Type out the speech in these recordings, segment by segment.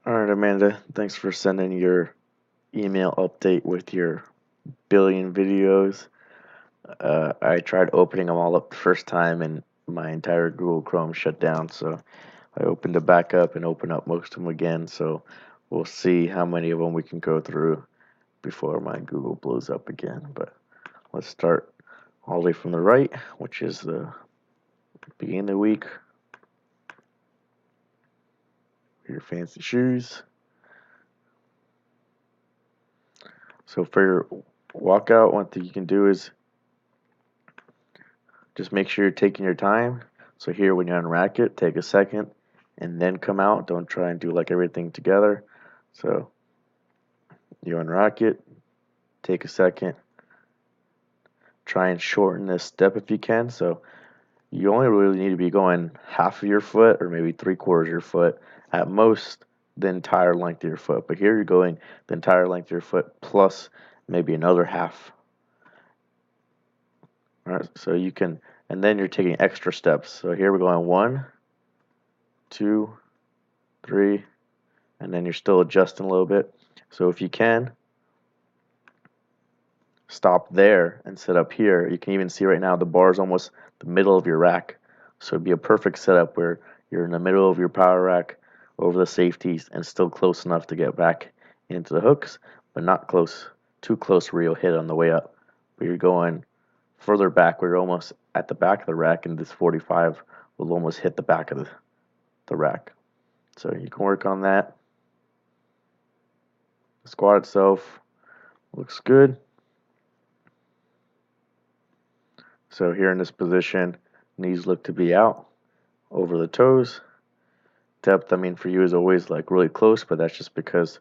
All right, Amanda, thanks for sending your email update with your billion videos. I tried opening them all up the first time and my entire Google Chrome shut down, so I opened it back up and opened up most of them again. So we'll see how many of them we can go through before my Google blows up again. But let's start all the way from the right, which is the beginning of the week. Your fancy shoes. So for your walkout, one thing you can do is just make sure you're taking your time. So here, when you unrack it, take a second and then come out. Don't try and do like everything together. So you unrack it, take a second, try and shorten this step if you can. So you only really need to be going half of your foot or maybe 3/4 of your foot, at most the entire length of your foot. But here you're going the entire length of your foot plus maybe another half. All right, so you can, and then you're taking extra steps. So here we're going 1, 2, 3, and then you're still adjusting a little bit. So if you can, stop there and sit up here. You can even see right now the bar is almost the middle of your rack. So it'd be a perfect setup where you're in the middle of your power rack over the safeties and still close enough to get back into the hooks, but not close, too close where you'll hit on the way up. But you're going further back where you're almost at the back of the rack, and this 45 will almost hit the back of the rack. So you can work on that. The squat itself looks good. So here in this position, knees look to be out over the toes. Depth, I mean, for you is always like really close, but that's just because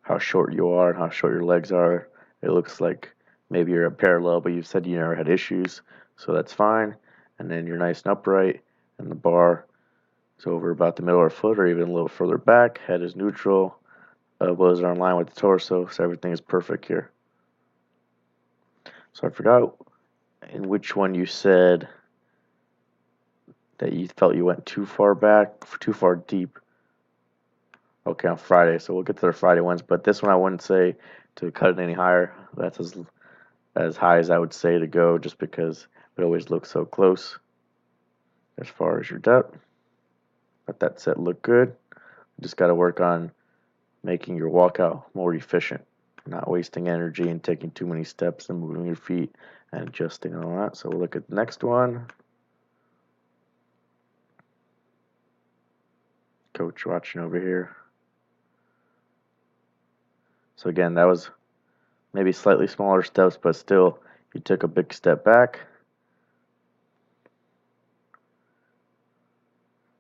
how short you are and how short your legs are. It looks like maybe you're at parallel, but you've said you never had issues, so that's fine. And then you're nice and upright, and the bar is over about the middle of your foot or even a little further back. Head is neutral. Elbows are in line with the torso, so everything is perfect here. So I forgot in which one you said that you felt you went too far back, too far deep. Okay, on Friday, so we'll get to the Friday ones, but this one I wouldn't say to cut it any higher. That's as high as I would say to go, just because it always looks so close as far as your depth. Let that set look good. You just got to work on making your walkout more efficient, not wasting energy and taking too many steps and moving your feet and adjusting and all that. So we'll look at the next one. Coach watching over here. So again, that was maybe slightly smaller steps, but still you took a big step back.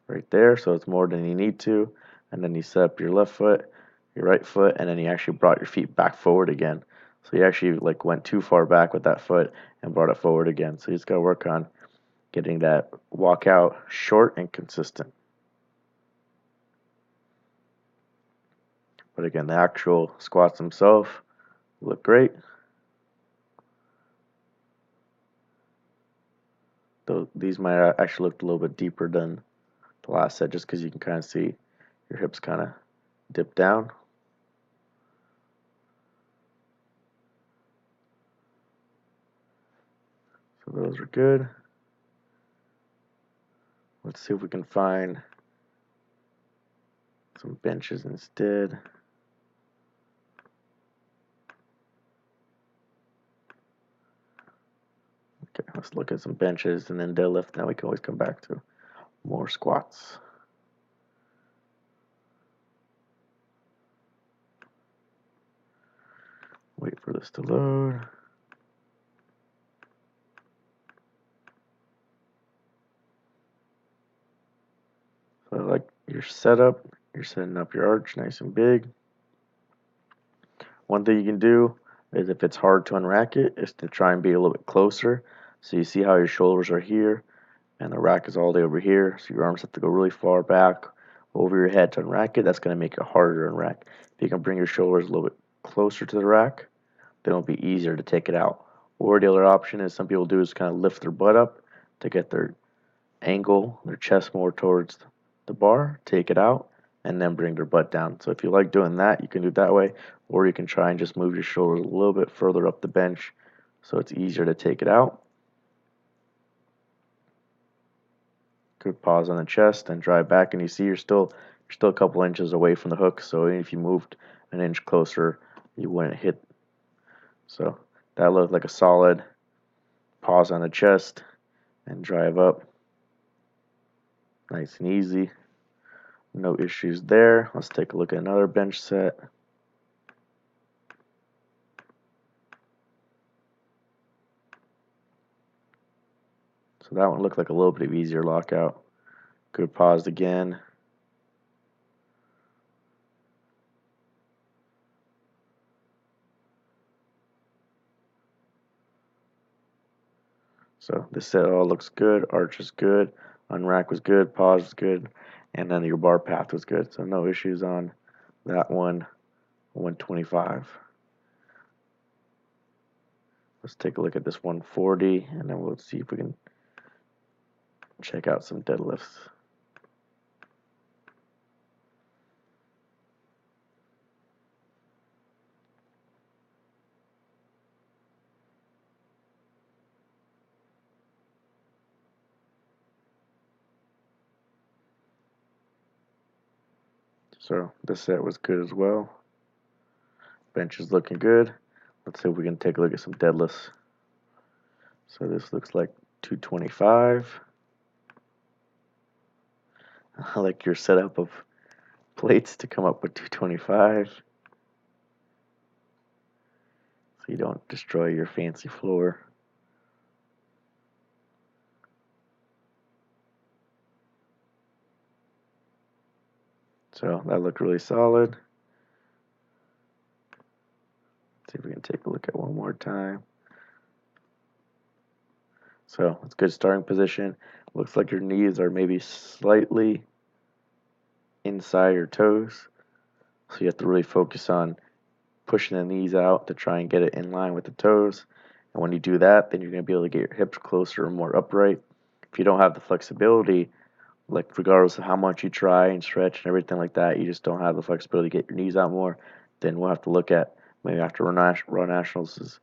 Right there, so it's more than you need to. And then you set up your left foot, your right foot, and then you actually brought your feet back forward again. So you actually like went too far back with that foot and brought it forward again. So you just gotta work on getting that walkout short and consistent. But again, the actual squats themselves look great. Though these might actually look a little bit deeper than the last set, just because you can kind of see your hips kind of dip down. So those are good. Let's see if we can find some benches instead. Okay, let's look at some benches and then deadlift. Now we can always come back to more squats. Wait for this to load. So I like your setup. You're setting up your arch nice and big. One thing you can do is, if it's hard to unrack it, is to try and be a little bit closer. So you see how your shoulders are here and the rack is all the way over here. So your arms have to go really far back over your head to unrack it. That's going to make it harder to unrack. If you can bring your shoulders a little bit closer to the rack, then it'll be easier to take it out. Or the other option is some people do is kind of lift their butt up to get their angle, their chest more towards the bar, take it out, and then bring their butt down. So if you like doing that, you can do it that way, or you can try and just move your shoulders a little bit further up the bench so it's easier to take it out. Good pause on the chest and drive back, and you see you're still a couple inches away from the hook, so if you moved an inch closer, you wouldn't hit. So that looked like a solid pause on the chest and drive up. Nice and easy. No issues there. Let's take a look at another bench set. So that one looked like a little bit of easier lockout. Good pause again. So this set all looks good. Arch is good. Unrack was good. Pause was good. And then your bar path was good. So no issues on that one. 125. Let's take a look at this 140, and then we'll see if we can check out some deadlifts. So this set was good as well. Bench is looking good. Let's see if we can take a look at some deadlifts. So this looks like 225. I like your setup of plates to come up with 225 so you don't destroy your fancy floor. So that looked really solid. Let's see if we can take a look at one more time. So it's good starting position. Looks like your knees are maybe slightly inside your toes. So you have to really focus on pushing the knees out to try and get it in line with the toes. And when you do that, then you're going to be able to get your hips closer and more upright. If you don't have the flexibility, like regardless of how much you try and stretch and everything like that, you just don't have the flexibility to get your knees out more, then we'll have to look at maybe after raw nationals is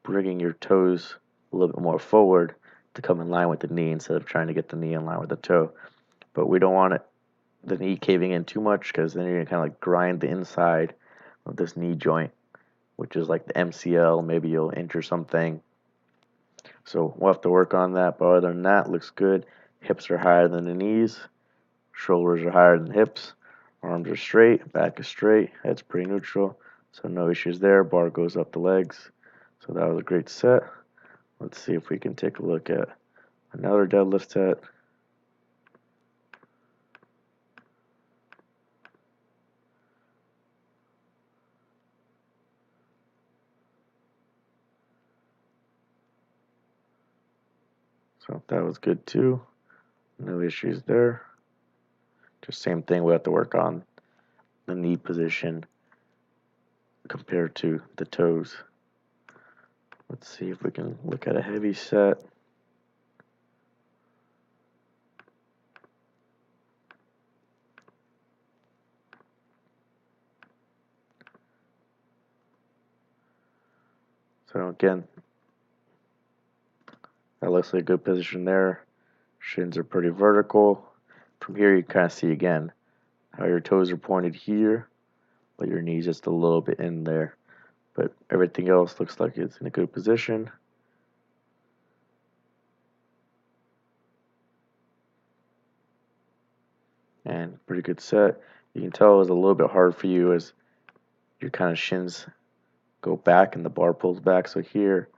bringing your toes a little bit more forward to come in line with the knee instead of trying to get the knee in line with the toe. But we don't want the knee caving in too much because then you're going to kind of like grind the inside of this knee joint, which is like the MCL. Maybe you'll injure something. So we'll have to work on that. But other than that, looks good. Hips are higher than the knees. Shoulders are higher than hips. Arms are straight. Back is straight. Head's pretty neutral. So no issues there. Bar goes up the legs. So that was a great set. Let's see if we can take a look at another deadlift set. So that was good too. No issues there. Just same thing, we have to work on the knee position compared to the toes. Let's see if we can look at a heavy set. So again, that looks like a good position there. Shins are pretty vertical. From here you kind of see again how your toes are pointed here, but your knees just a little bit in there. But everything else looks like it's in a good position. And pretty good set. You can tell it was a little bit hard for you as your kind of shins go back and the bar pulls back. So here,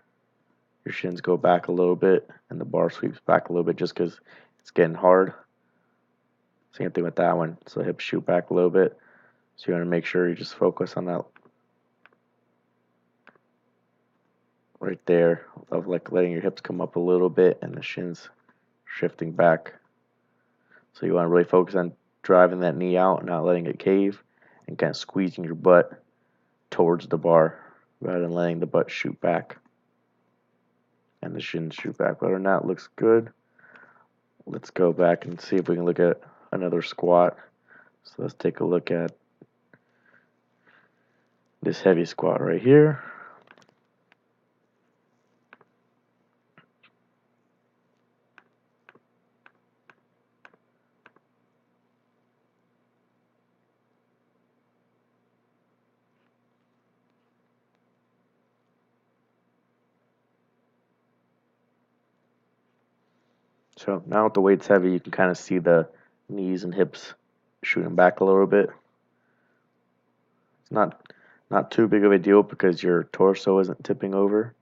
your shins go back a little bit and the bar sweeps back a little bit just because it's getting hard. Same thing with that one. So hips shoot back a little bit. So you want to make sure you just focus on that right there of like letting your hips come up a little bit and the shins shifting back. So you want to really focus on driving that knee out, not letting it cave, and kind of squeezing your butt towards the bar rather than letting the butt shoot back and the shins shoot back. Other than that, looks good. Let's go back and see if we can look at another squat. So let's take a look at this heavy squat right here. So now with the weight's heavy, you can kind of see the knees and hips shooting back a little bit. It's not too big of a deal because your torso isn't tipping over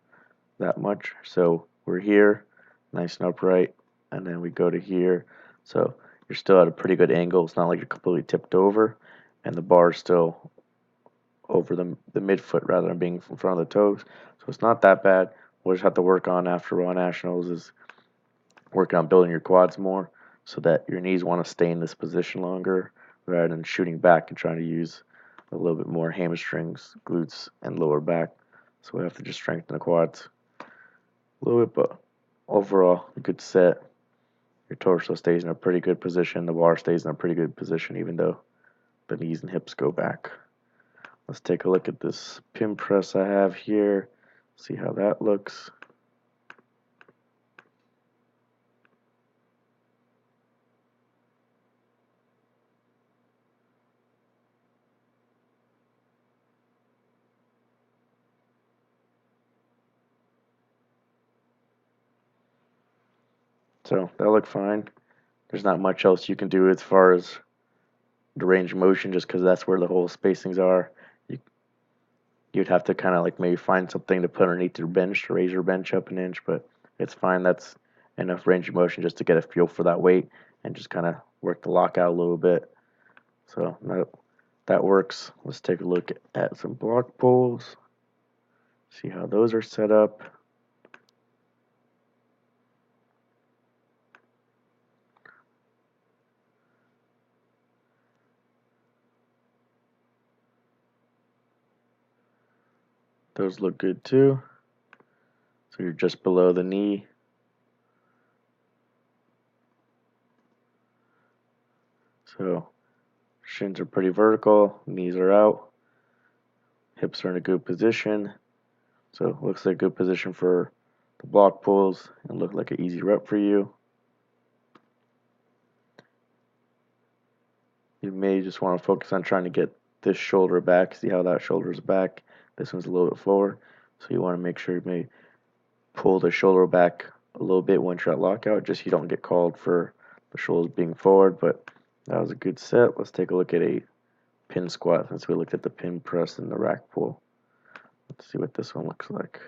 that much. So we're here, nice and upright, and then we go to here. So you're still at a pretty good angle. It's not like you're completely tipped over, and the bar is still over the midfoot rather than being in front of the toes. So it's not that bad. We'll just have to work on after Raw Nationals is working on building your quads more so that your knees want to stay in this position longer rather than shooting back and trying to use a little bit more hamstrings, glutes, and lower back. So we have to just strengthen the quads a little bit, but overall, a good set. Your torso stays in a pretty good position. The bar stays in a pretty good position, even though the knees and hips go back. Let's take a look at this pin press I have here. See how that looks. So that looked fine. There's not much else you can do as far as the range of motion just because that's where the whole spacings are. You, you'd have to kind of like maybe find something to put underneath your bench to raise your bench up an inch, but it's fine. That's enough range of motion just to get a feel for that weight and just kind of work the lockout a little bit. So that works. Let's take a look at some block pulls, see how those are set up. Those look good too. So you're just below the knee. So shins are pretty vertical, knees are out, hips are in a good position. So it looks like a good position for the block pulls and look like an easy rep for you. You may just want to focus on trying to get this shoulder back. See how that shoulder is back? This one's a little bit forward. So you want to make sure you may pull the shoulder back a little bit once you're at lockout, just so you don't get called for the shoulders being forward. But that was a good set. Let's take a look at a pin squat since we looked at the pin press and the rack pull. Let's see what this one looks like.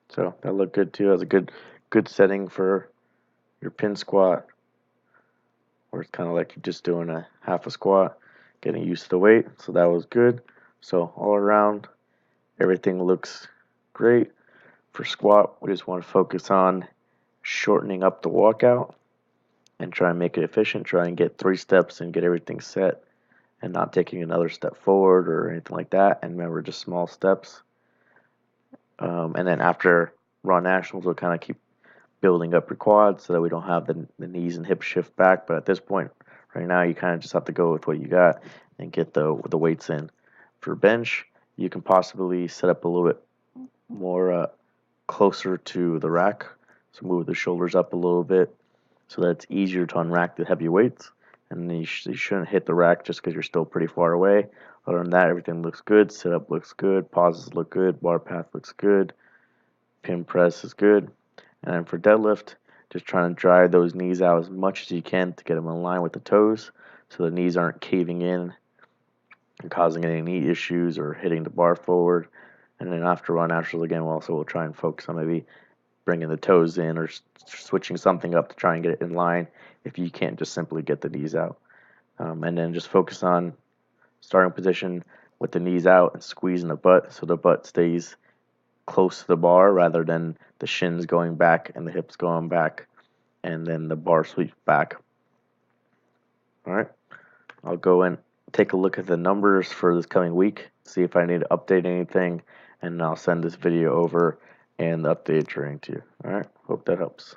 So that looked good too. That was a good setting for your pin squat, where it's kind of like you're just doing a half a squat, getting used to the weight. So that was good. So all around, everything looks great. For squat, we just want to focus on shortening up the walkout and try and make it efficient. Try and get 3 steps and get everything set and not taking another step forward or anything like that. And remember, just small steps. And then after Raw Nationals, we'll kind of keep building up your quads so that we don't have the knees and hips shift back. But at this point, right now, you kind of just have to go with what you got and get the weights in. For bench, you can possibly set up a little bit more closer to the rack. So move the shoulders up a little bit so that it's easier to unrack the heavy weights. And then you shouldn't hit the rack just because you're still pretty far away. Other than that, everything looks good. Setup looks good. Pauses look good. Bar path looks good. Pin press is good. And then for deadlift, just trying to drive those knees out as much as you can to get them in line with the toes so the knees aren't caving in and causing any knee issues or hitting the bar forward. And then after Raw Nationals again, we'll try and focus on maybe bringing the toes in or switching something up to try and get it in line if you can't just simply get the knees out. And then just focus on starting position with the knees out and squeezing the butt so the butt stays close to the bar rather than the shins going back and the hips going back and then the bar sweeps back. Alright, I'll go and take a look at the numbers for this coming week, see if I need to update anything, and I'll send this video over and the updated training to you. Alright, hope that helps.